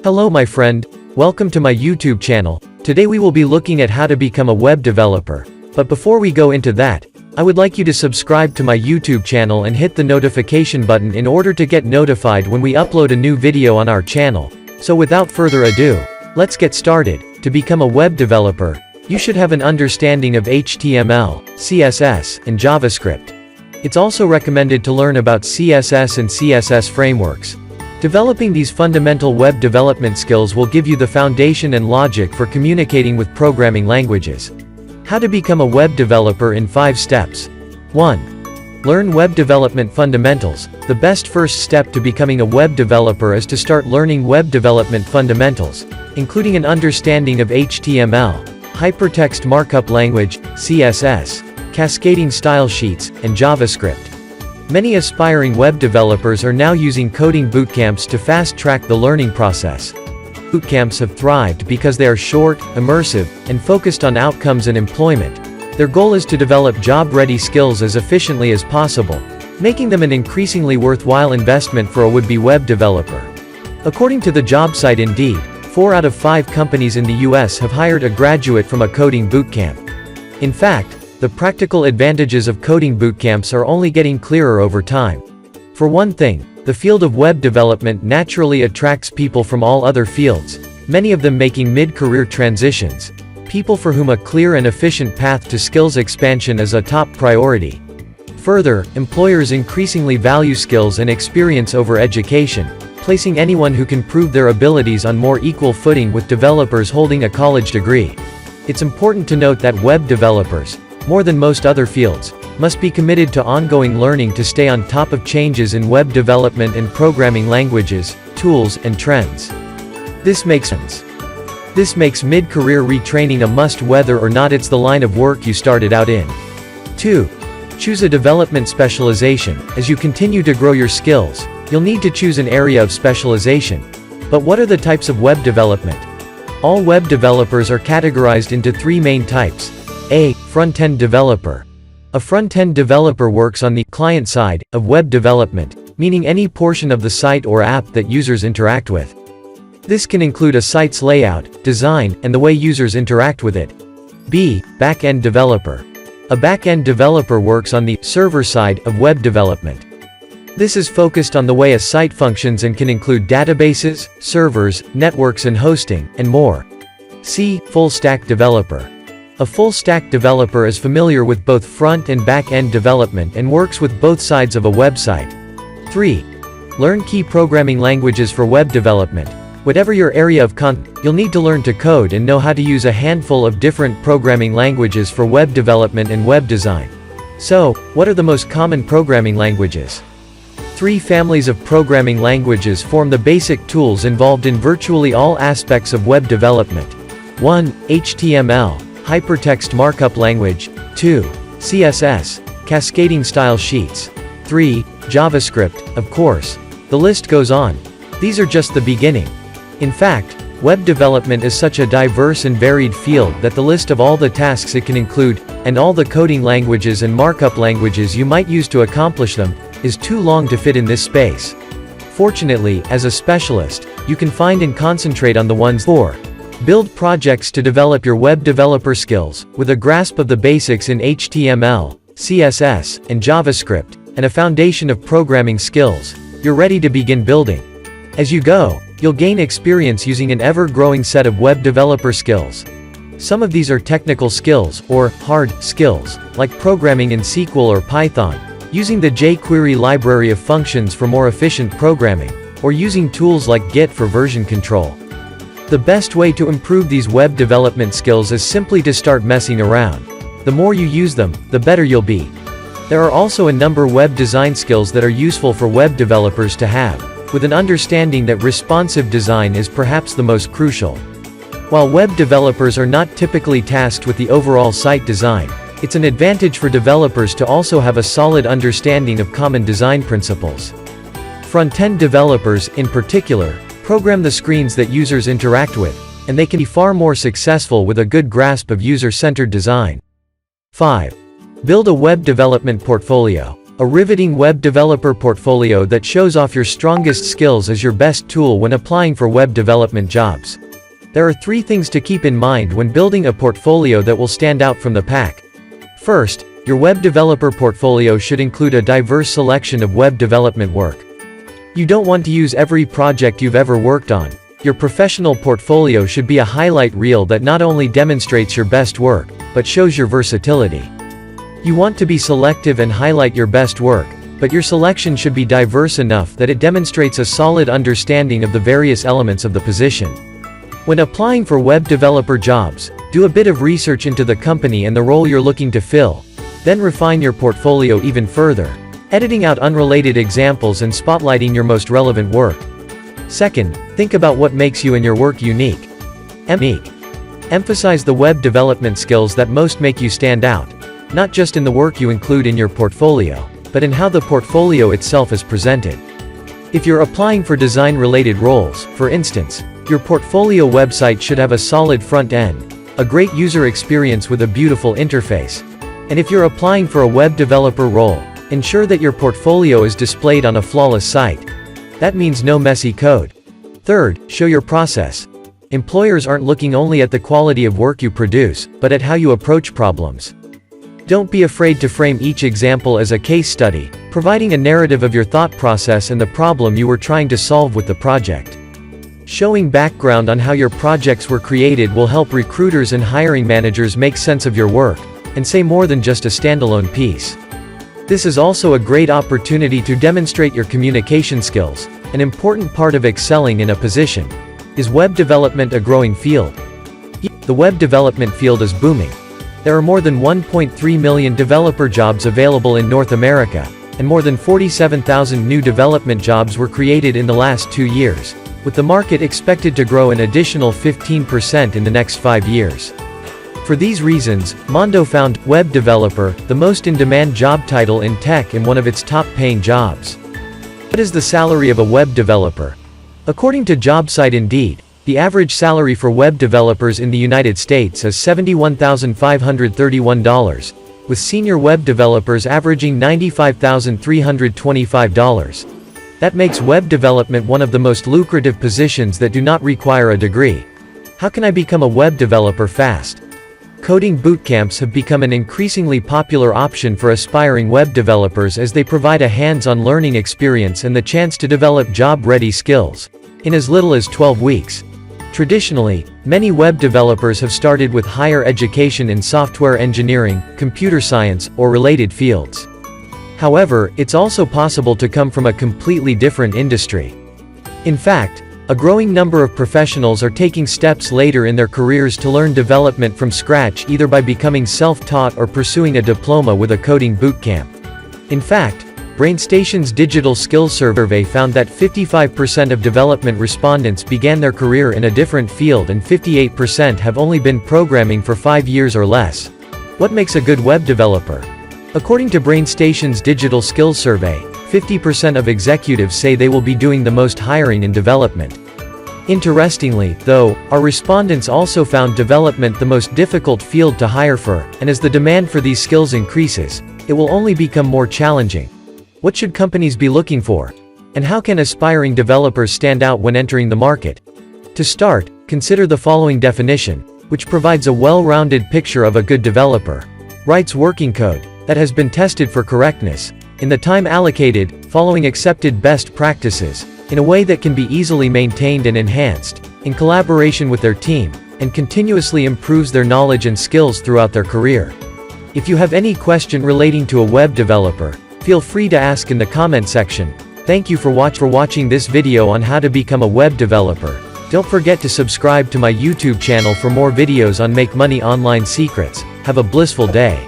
Hello my friend, welcome to my YouTube channel. Today we will be looking at how to become a web developer. But before we go into that, I would like you to subscribe to my YouTube channel and hit the notification button in order to get notified when we upload a new video on our channel. So without further ado, let's get started. To become a web developer, you should have an understanding of HTML, CSS, and JavaScript. It's also recommended to learn about CSS and CSS frameworks. Developing these fundamental web development skills will give you the foundation and logic for communicating with programming languages. How to become a web developer in 5 steps. 1. Learn web development fundamentals. The best first step to becoming a web developer is to start learning web development fundamentals, including an understanding of HTML, Hypertext Markup Language, CSS, Cascading Style Sheets, and JavaScript. Many aspiring web developers are now using coding bootcamps to fast-track the learning process. Bootcamps have thrived because they are short, immersive, and focused on outcomes and employment. Their goal is to develop job-ready skills as efficiently as possible, making them an increasingly worthwhile investment for a would-be web developer. According to the job site Indeed, 4 out of 5 companies in the US have hired a graduate from a coding bootcamp. In fact, the practical advantages of coding bootcamps are only getting clearer over time. For one thing, the field of web development naturally attracts people from all other fields, many of them making mid-career transitions, people for whom a clear and efficient path to skills expansion is a top priority. Further, employers increasingly value skills and experience over education, placing anyone who can prove their abilities on more equal footing with developers holding a college degree. It's important to note that web developers, more than most other fields, must be committed to ongoing learning to stay on top of changes in web development and programming languages, tools, and trends. This makes sense. This makes mid-career retraining a must whether or not it's the line of work you started out in. 2. Choose a development specialization. As you continue to grow your skills, you'll need to choose an area of specialization. But what are the types of web development? All web developers are categorized into 3 main types. A. Front-end developer. A front-end developer works on the client side of web development, meaning any portion of the site or app that users interact with. This can include a site's layout, design, and the way users interact with it. B. Back-end developer. A back-end developer works on the server side of web development. This is focused on the way a site functions and can include databases, servers, networks and hosting, and more. C. Full-stack developer. A full-stack developer is familiar with both front and back-end development and works with both sides of a website. 3. Learn key programming languages for web development. Whatever your area of you'll need to learn to code and know how to use a handful of different programming languages for web development and web design. So, what are the most common programming languages? 3 families of programming languages form the basic tools involved in virtually all aspects of web development. 1. HTML. Hypertext Markup Language. 2. CSS, Cascading Style Sheets. 3. JavaScript, of course. The list goes on. These are just the beginning. In fact, web development is such a diverse and varied field that the list of all the tasks it can include, and all the coding languages and markup languages you might use to accomplish them, is too long to fit in this space. Fortunately, as a specialist, you can find and concentrate on the ones. 4. Build projects to develop your web developer skills. With a grasp of the basics in HTML, CSS, and JavaScript, and a foundation of programming skills, you're ready to begin building. As you go, you'll gain experience using an ever-growing set of web developer skills. Some of these are technical skills, or hard skills, like programming in SQL or Python, using the jQuery library of functions for more efficient programming, or using tools like Git for version control. The best way to improve these web development skills is simply to start messing around. The more you use them, the better you'll be. There are also a number of web design skills that are useful for web developers to have, with an understanding that responsive design is perhaps the most crucial. While web developers are not typically tasked with the overall site design, it's an advantage for developers to also have a solid understanding of common design principles. Front-end developers, in particular, program the screens that users interact with, and they can be far more successful with a good grasp of user-centered design. 5. Build a web development portfolio. A riveting web developer portfolio that shows off your strongest skills is your best tool when applying for web development jobs. There are 3 things to keep in mind when building a portfolio that will stand out from the pack. First, your web developer portfolio should include a diverse selection of web development work. You don't want to use every project you've ever worked on. Your professional portfolio should be a highlight reel that not only demonstrates your best work, but shows your versatility. You want to be selective and highlight your best work, but your selection should be diverse enough that it demonstrates a solid understanding of the various elements of the position. When applying for web developer jobs, do a bit of research into the company and the role you're looking to fill. Then refine your portfolio even further, editing out unrelated examples and spotlighting your most relevant work. Second, think about what makes you and your work unique. Emphasize the web development skills that most make you stand out, not just in the work you include in your portfolio, but in how the portfolio itself is presented. If you're applying for design-related roles, for instance, your portfolio website should have a solid front end, a great user experience with a beautiful interface. And if you're applying for a web developer role, ensure that your portfolio is displayed on a flawless site. That means no messy code. Third, show your process. Employers aren't looking only at the quality of work you produce, but at how you approach problems. Don't be afraid to frame each example as a case study, providing a narrative of your thought process and the problem you were trying to solve with the project. Showing background on how your projects were created will help recruiters and hiring managers make sense of your work, and say more than just a standalone piece. This is also a great opportunity to demonstrate your communication skills. An important part of excelling in a position. Is web development a growing field? The web development field is booming. There are more than 1.3 million developer jobs available in North America, and more than 47,000 new development jobs were created in the last 2 years, with the market expected to grow an additional 15% in the next 5 years. For these reasons, Mondo found web developer the most in-demand job title in tech and one of its top-paying jobs. What is the salary of a web developer? According to JobSite Indeed, the average salary for web developers in the United States is $71,531, with senior web developers averaging $95,325. That makes web development one of the most lucrative positions that do not require a degree. How can I become a web developer fast? Coding bootcamps have become an increasingly popular option for aspiring web developers as they provide a hands-on learning experience and the chance to develop job-ready skills in as little as 12 weeks. Traditionally, many web developers have started with higher education in software engineering, computer science, or related fields. However, it's also possible to come from a completely different industry. In fact, a growing number of professionals are taking steps later in their careers to learn development from scratch, either by becoming self-taught or pursuing a diploma with a coding bootcamp. In fact, BrainStation's digital skills survey found that 55% of development respondents began their career in a different field and 58% have only been programming for 5 years or less. What makes a good web developer? According to BrainStation's digital skills survey, 50% of executives say they will be doing the most hiring in development. Interestingly, though, our respondents also found development the most difficult field to hire for, and as the demand for these skills increases, it will only become more challenging. What should companies be looking for? And how can aspiring developers stand out when entering the market? To start, consider the following definition, which provides a well-rounded picture of a good developer. Writes working code that has been tested for correctness, in the time allocated, following accepted best practices, in a way that can be easily maintained and enhanced, in collaboration with their team, and continuously improves their knowledge and skills throughout their career. If you have any question relating to a web developer, feel free to ask in the comment section. Thank you for watching this video on how to become a web developer. Don't forget to subscribe to my YouTube channel for more videos on Make Money Online Secrets. Have a blissful day.